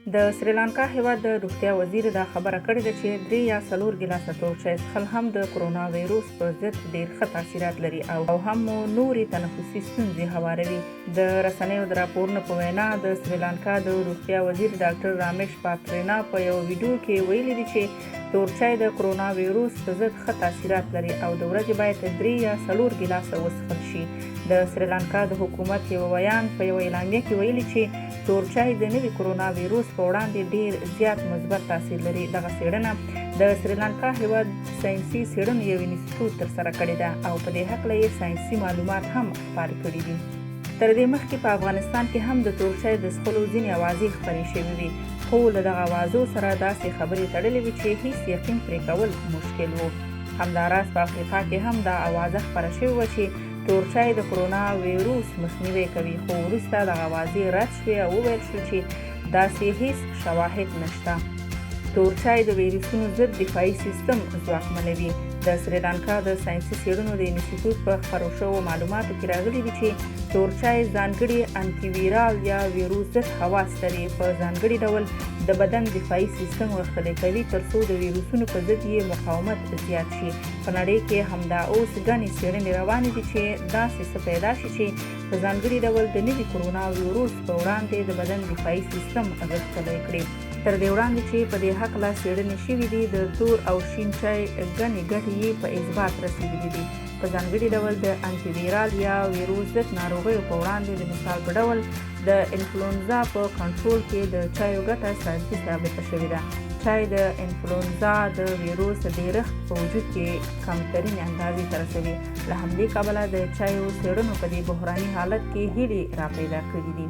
د سریلانکا هیواد د روغتیا وزیر دا خبره کړې ده چې 3 یا 4 ګیلاسه تور چای څښل هم د کرونا وایروس په ضد ډېر ښه تاثیرات لري او هم نورې تنفسي ستونزې هواروي. د رسنیو د راپورونو په وینا د سریلانکا د روغتیا وزیر ډاکټر رامیش پاترینا په یو ویډیو کې ویلي دي چې تور چای د کرونا وایروس په ضد ښه تاثیرات لري او د ورځې باید 3 یا 4 ګیلاسه وڅښل شي. د سریلانکا د حکومت یو بیان په یو اعلامیه کې ویلي چې تور چای د نوي کرونا وایروس په وړاندې ډیر زیات مثبت تاثیر لري. دغه څېړنه د سریلانکا هیواد ساینسي څېړنو یو انسټیټیوټ ترسره کړې ده او په دې هکله یې ساینسي معلومات هم خپاره کړي دي. تر دې مخکې په افغانستان کې هم د تور چای د څښلو ځینې اوازې خپرې شوې وې، خو له دغه اوازو سره داسې خبرې تړلې وې چې هیڅ یقین پرې کول مشکل و. همداراز په افریقا کې هم دا اوازه خپره شوې وه چې تور چای د کرونا وایروس مخنیوی کوي، خو وروسته دغه اوازې رد شوې او وویل شو چې داسې هیڅ شواهد نشته. تور چای د ویروسونو ضد دفاعي سیستم ځواکمنوي. د سریلانکا د ساینسي څېړنو د انسټیټیوټ په خپرو شوو معلوماتو کې راغلي دي چې تور چای ځانګړي انټي ویرال یا ویروس ضد خواص لري. په ځانګړي ډول د بدن دفاعي سیستم غښتلی کوي ترڅو د ویروسونو په ضد یې مقاومت زیات شي. په نړۍ کې همدا اوس ګڼې څېړنې روانې دي چې داسې څه پیدا شي چې په ځانګړي ډول د نوي کرونا وایروس په وړاندې د بدن دفاعي سیستم غښتلی کړي. تر دې وړاندې چې په دې هکله څېړنې شوي دي، د تور او شین چای ګڼې ګټې یې په اثبات رسېدلي دي. په ځانګړي ډول د انټي ویرال یا ویروس ضد ناروغیو په وړاندې د مثال په ډول د انفلونزا په کنټرول کې د چایو ګټه ساینسي ثابته شوې ده. چای د انفلونزا د ویروس ډېرښت په وجود کې کمترینې اندازې ته رسوي. له همدې کبله د چایو څېړنو په دې بحراني حالت کې هیلې راپیدا کړي دي.